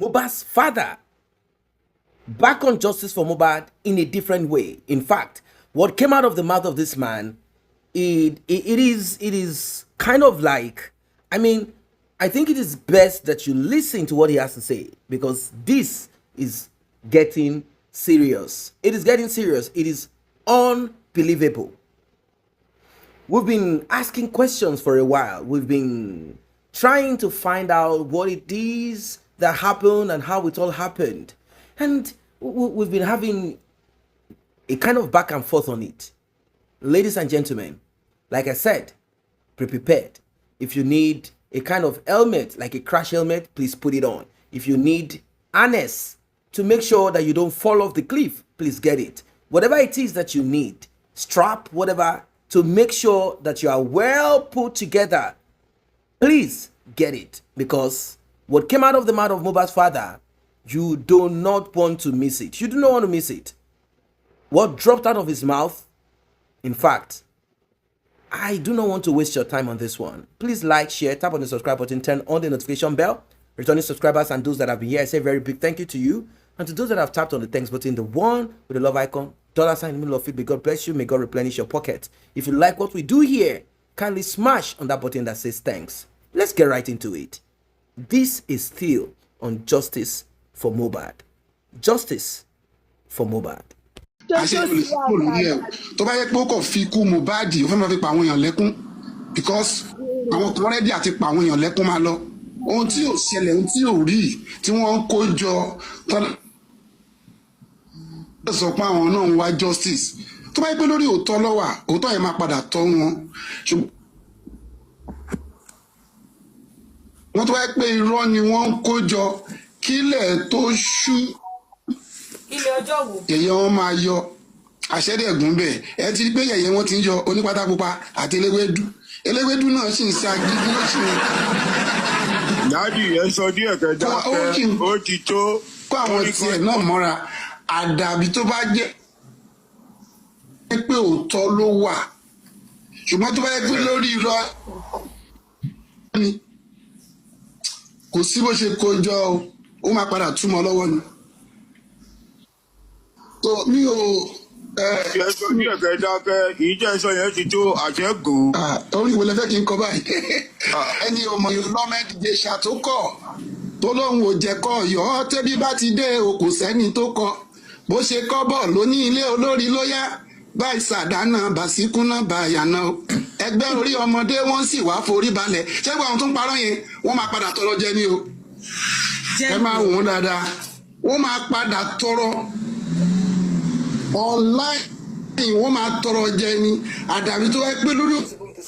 Mohbad's father back on justice for Mohbad in a different way. In fact, what came out of the mouth of this man, it is kind of like, I mean, I think it is best that you listen to what he has to say, because this is getting serious. It is getting serious. It is unbelievable. We've been asking questions for a while. We've been trying to find out what it is that happened and how it all happened. And we've been having a kind of back and forth on it. Ladies and gentlemen, like I said, be prepared. If you need a kind of helmet, like a crash helmet, please put it on. If you need harness to make sure that you don't fall off the cliff, please get it. Whatever it is that you need, strap, whatever, to make sure that you are well put together, please get it. Because what came out of the mouth of Mohbad's father, you do not want to miss it. You do not want to miss it. What dropped out of his mouth, in fact, I do not want to waste your time on this one. Please like, share, tap on the subscribe button, turn on the notification bell. Returning subscribers and those that have been here, I say a very big thank you to you. And to those that have tapped on the thanks button, the one with the love icon, $ sign in the middle of it, may God bless you, may God replenish your pocket. If you like what we do here, kindly smash on that button that says thanks. Let's get right into it. This is still on Justice for Mohbad. Justice for Mohbad. tó bá yẹ pé ó kàn fi kú Mohbad ó fẹ́ máa fi pa àwọn èèyàn lẹ́kún because àwọn kan rẹ́dí àti pa àwọn èèyàn lẹ́kún máa lọ ohun tí ò ṣẹlẹ̀ ohun tí ò rí tí wọ́n ń kó jọ tọ́lá sọ pé àwọn náà ń wá justice tó bá yẹ pé lórí òótọ́ lọ́wà òótọ́ yẹn máa padà tọ́ wọn wọ́n tó bá yẹ pé irọ́ ni wọ́n ń kó jọ kílẹ̀ tó ṣú ilé ọjọ́ wo. yẹ̀yẹ́ wọn máa yọ àṣẹ́dẹ̀gùn bẹ́ẹ̀ ẹ ti rí pé yẹ̀yẹ́ wọn ti ń yọ onípátá pupa àti eléwédú náà sì ń sa gidi ló sì ń. dádì ẹ sọ díẹ̀ kẹjá pé ó ti tó. kó àwọn tiẹ̀ náà mọ́ra àdàbí tó bá jẹ́ pé òótọ́ ló wà ṣùgbọ́n tó bá yẹ pé lórí irọ́ ni kò sí bó ṣe kó jọ ó máa padà túmọ̀ lọ́wọ́ ni. So mi ò ẹsọ ní ẹ̀kẹ́ dákẹ́ kì í jẹ́ ẹsọ yẹn ti tó àṣẹ́gun. orí wo lẹ fẹ́ kí n kọ báyìí ẹni ọmọ lọ́mẹ́dìje ṣàtúkọ̀ tó lóun ò jẹ́ kọ́ ọ̀yọ́ tẹ́bí bá ti dé o kò sẹ́ni tó kọ bó ṣe kọ́ bọ̀ ló ní ilé olórí ló yá báyìí sàdánà bàṣíkúná bàyànà ẹgbẹ́ orí ọmọdé wọ́n sì wá forí balẹ̀ ṣẹ́gun àwọn tó ń parọ́ yẹn wọ́n máa padà tọrọ jẹ ní o ẹ máa wò wọ́n dáadáa wọ́n máa padà tọrọ online wọ́n máa tọrọ jẹ ni àdàbí tó wáyé pé lórí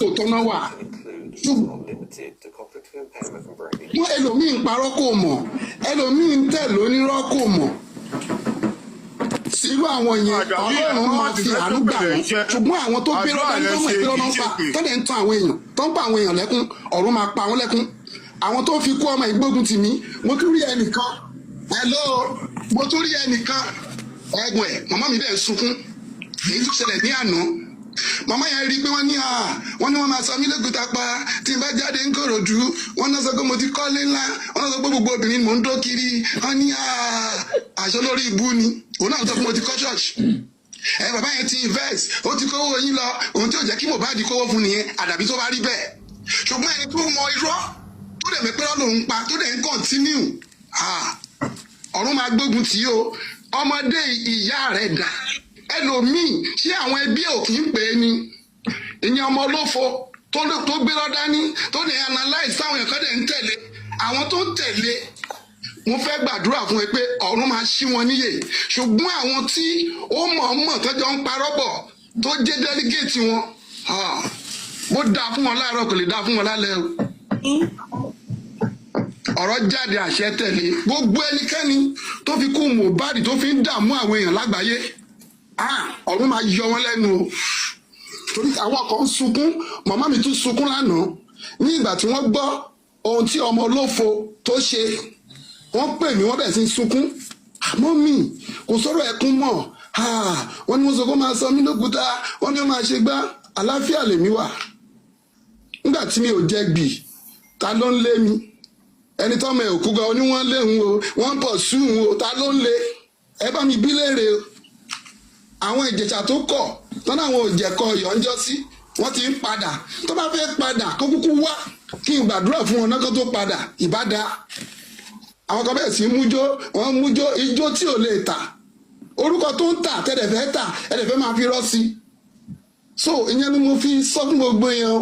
òótọ́ náà wà. wọ́n ẹlòmíì ń parọ́ kò mọ̀ ẹlòmíì ń tẹ̀ lónírọ́ kò mọ̀ irú àwọn yẹn ọlọ́run máa fi àánú gbà wọ́n ṣùgbọ́n àwọn tó gbé lọ́dá ní ọmọ ìpínlẹ̀ náà pa tó dẹ̀ ń tan àwọn èèyàn tó ń pa àwọn èèyàn lẹ́kún ọ̀run máa pa wọ́n lẹ́kún àwọn tó fi kú ọmọ ìgbógun tì mí mo tún rí ẹnìkan mo tún rí ẹnìkan ẹ̀gbọ́n ẹ̀ màmá mi bẹ́ẹ̀ sunkún èyí tó ṣẹlẹ̀ ní àná màmá yẹn rí i pé wọ́n ní wọ́n máa sọ mí lókùúta pa tí n bá jáde ń Kòròdú wọ́n náà sọ pé mo ti kọ́lé ńlá wọ́n náà sọ pé gbogbo obìnrin mò ń dó kiri wọ́n ní àṣọ lórí ibú ni òun náà sọ pé mo ti kọ́ church bàbá yẹn ti invest ó ti kówó yín lọ òun tí ò jẹ́ kí Mohbad kówó fún nìyẹn àdàbí tó bá rí bẹ́ẹ̀ ṣùgbọ́n ẹni tó mọ irọ́ tó dẹ̀ mẹ́pẹ́ lọ́lọ́run pa tó dẹ̀ ń continue ọ̀run máa gbógun tì í o ọmọdé ìyá rẹ̀ dà ẹlòmíì ṣé àwọn ẹbí ò kì í pè é ni ìyẹn ọmọ olófo tó gbé lọ dání tó lè analyze táwọn èèyàn kan dẹ̀ ń tẹ̀lé àwọn tó ń tẹ̀lé mo fẹ́ gbàdúrà fún ẹ pé ọ̀run máa ṣí wọn níyè ṣùgbọ́n àwọn tí ó mọ̀ọ́mọ̀ tọ́jọ́ ń parọ́ bọ̀ tó jẹ́ delegate wọn mo dá fún wọn láàárọ̀ kò lè dá fún wọn lálẹ́ o ọ̀rọ̀ jáde àṣẹ tẹ̀lé gbogbo ẹnikẹ́ni tó fi kú Mohbad tó fi ń dààmú àwọn èèyàn lágbàáyé ọ̀run máa yọ wọn lẹ́nu o torí àwọn kan ń sunkún màmá mi tún sunkún lánàá ní ìgbà tí wọ́n gbọ́ ohun tí ọmọ olófo tó ṣe wọ́n pè mí wọ́n bẹ̀ sí sunkún àmọ́ mi kò sọ̀rọ̀ ẹkún mọ́ wọ́n ní wọ́n sọ pé máa sọ mí lókúta wọ́n ní wọ́n máa ṣe gbá àlàáfíà lèmi wà nígbà tí mi ò jẹ gbì ta ló ń lé mi ẹni tọ́mọ ẹ̀ òkú gan ni wọ́n léhun o wọ́n pọ̀ sùn o ta ló ń lé ẹ bá mi bí léèrè o àwọn ìjẹ̀ṣà tó kọ̀ tán náà àwọn òjẹ̀kọ yọ̀ǹjọ́ sí wọ́n ti ń padà tó bá fẹ́ padà kó kúkú wá kí n gbàdúrà fún wọn náà kó tó padà ìbádá àwọn kan bẹ́ẹ̀ sí mújó wọ́n mújó ijó tí ò lè tà orúkọ tó ń tà tẹ́lẹ̀ fẹ́ tà ẹ̀lẹ̀ fẹ́ máa fi rọ́ sí so ìyẹn ni mo fi sọ fún gbogbo èèyàn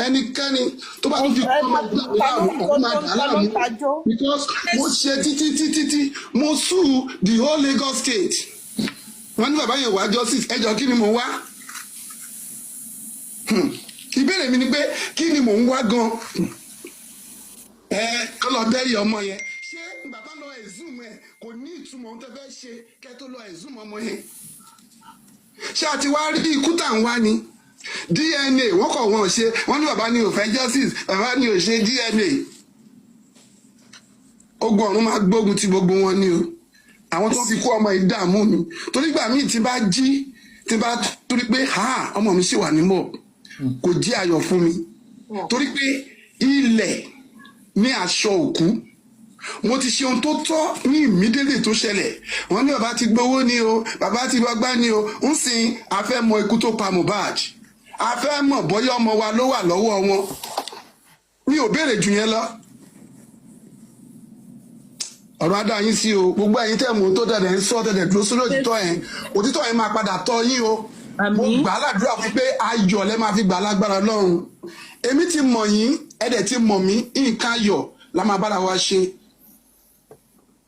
ẹnikẹ́ni tó bá tún fi kọ́ máa dà láàmú because mo ṣe títí mo sue the whole Lagos state wọ́n ní bàbá yẹn wá justice ẹjọ́ kí ni mo wá ìbéèrè mi ni pé kí ni mò ń wá gan kọ́ lọ bẹ́rì ọmọ yẹn ṣé bàbá lọ ẹ̀zùm ẹ̀ kò ní ìtumọ̀ ohun tó fẹ́ ṣe kẹ́ tó lọ ẹ̀zùm ọmọ yẹn ṣé a ti wá rí ikú tà ń wá ni DNA wọ́n kọ̀ wọ́n ṣe wọ́n ní bàbá ni ò fẹ́ justice bàbá ni ò ṣe DNA ogun ọ̀run máa gbógun ti gbogbo wọn ni o àwọn tó fi kó ọmọ ìdààmú mi torí gbà míì tí bá jí tí bá torí pé ọmọ mi ṣì wà nímọ̀ kò jí ayọ̀ fún mi torí pé ilẹ̀ ní aṣọ òkú mo ti ṣe ohun tó tọ́ ní ìmídélé tó ṣẹlẹ̀ wọ́n ní bàbá ti gbowó ni o bàbá ti gbọgbá ni o ń sìn a fẹ́ mọ ikú tó pa Mohbad a fẹ́ mọ̀ bóyá ọmọ wa ló wà lọ́wọ́ wọn mi ò béèrè jù yẹn lọ ọ̀rọ̀ adá yín sí o gbogbo ẹ̀yin tẹ̀ mú tó tẹ̀lé ń sọ tẹ̀lé dúró sórí òtítọ́ yẹn máa padà tọ́ yín o mo gbà á ládùúrà fún pé ayọ̀ lẹ́ máa fi gbà lágbára Ọlọ́run èmi ti mọ̀ yín ẹ̀dẹ̀ ti mọ̀ mí nǹkan ayọ̀ la máa bára wa ṣe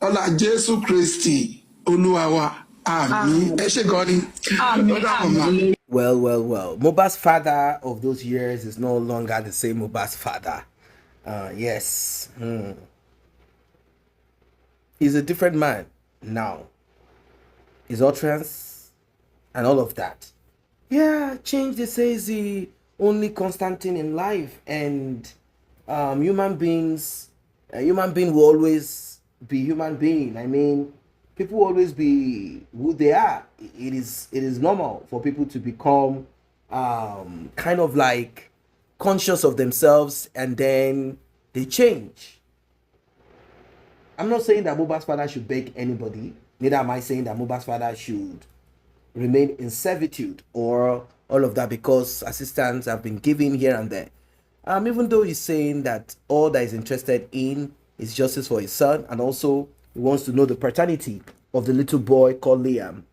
ọlá Jésù Kristi Olúwa wa àmín ẹ ṣé gan ni. Well. Mohbad's father of those years is no longer the same Mohbad's father. Yes. He's a different man now. His utterance and all of that. Yeah, change, they say, is the only constant thing in life. And human being will always be human being. I mean, people will always be who they are. It is normal for people to become kind of like conscious of themselves and then they change. I'm not saying that Mohbad's father should beg anybody. Neither am I saying that Mohbad's father should remain in servitude or all of that, because assistance have been given here and there. Even though he's saying that all that he's interested in is justice for his son, and also he wants to know the paternity of the little boy called Liam.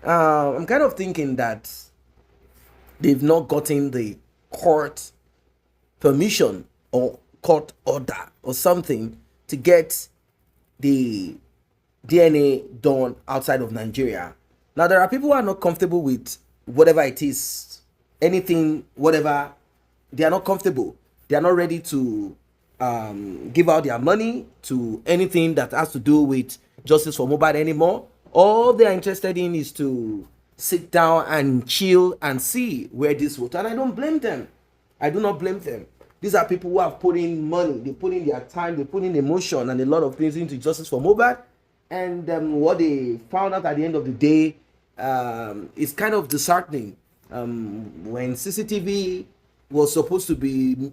I'm kind of thinking that they've not gotten the court permission or court order or something to get the DNA done outside of Nigeria. Now, there are people who are not comfortable with whatever it is, anything, whatever. They are not comfortable. They are not ready to give out their money to anything that has to do with justice for Mohbad anymore. All they are interested in is to sit down and chill and see where this will turn. And I don't blame them. I do not blame them. These are people who have put in money, they put in their time, they put in emotion and a lot of things into justice for Mohbad. And what they found out at the end of the day is kind of disheartening. When CCTV was supposed to be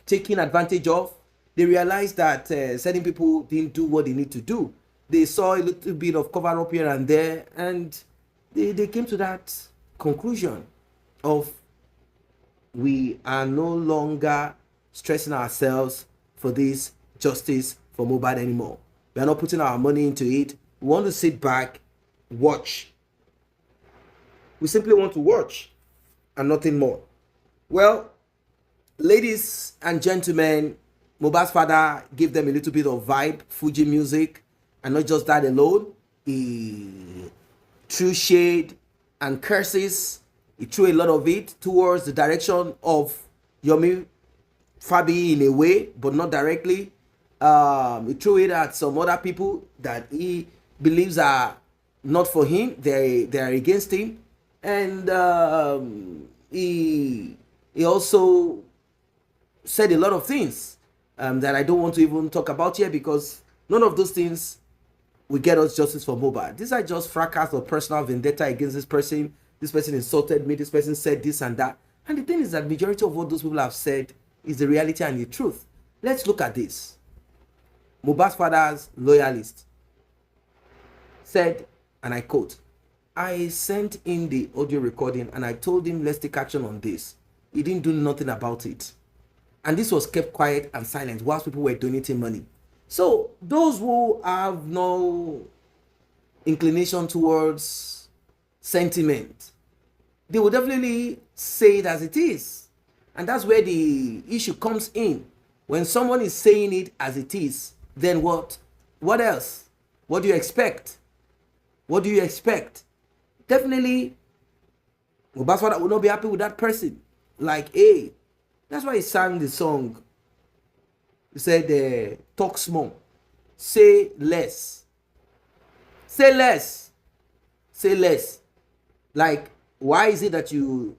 taken advantage of, they realized that certain people didn't do what they need to do. They saw a little bit of cover up here and there, and they came to that conclusion of we are no longer stressing ourselves for this justice for Mohbad anymore. We are not putting our money into it. We want to sit back, watch. We simply want to watch and nothing more. Well, ladies and gentlemen, Mohbad's father gave them a little bit of vibe, Fuji music, and not just that alone. He threw shade and curses. He threw a lot of it towards the direction of Yomi Fabi in a way, but not directly. He threw it at some other people that he believes are not for him. They are against him. And he also said a lot of things that I don't want to even talk about here, because none of those things will get us justice for Mohbad. These are just fracas or personal vendetta against this person. This person insulted me. This person said this and that. And the thing is that majority of what those people have said is the reality and the truth. Let's look at this. Mohbad's father's loyalist, said, and I quote, I sent in the audio recording and I told him, let's take action on this. He didn't do nothing about it. And this was kept quiet and silent whilst people were donating money. So those who have no inclination towards sentiment, they will definitely say it as it is. And that's where the issue comes in. When someone is saying it as it is, then what? What else? What do you expect? What do you expect? Definitely, Mohbad's father will not be happy with that person. Like, hey, that's why he sang the song. He said, talk small, say less. Say less. Say less. Like, why is it that you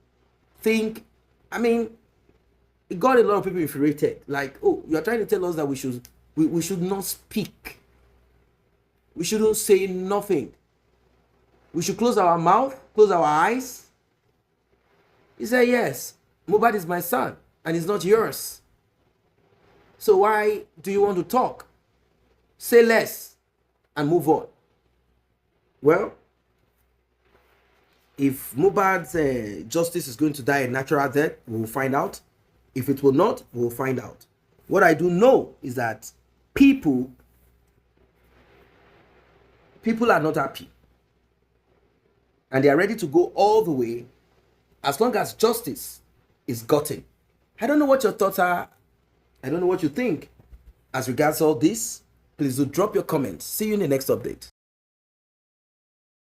think, I mean, it got a lot of people infuriated. Like, oh, you're trying to tell us that we should not speak. We shouldn't say nothing. We should close our mouth, close our eyes. He said, yes, Mohbad is my son and he's not yours. So why do you want to talk? Say less and move on. Well, if Mohbad's justice is going to die a natural death, we'll find out. If it will not, we'll find out. What I do know is that people are not happy. And they are ready to go all the way as long as justice is gotten. I don't know what your thoughts are. I don't know what you think as regards all this. Please do drop your comments. See you in the next update.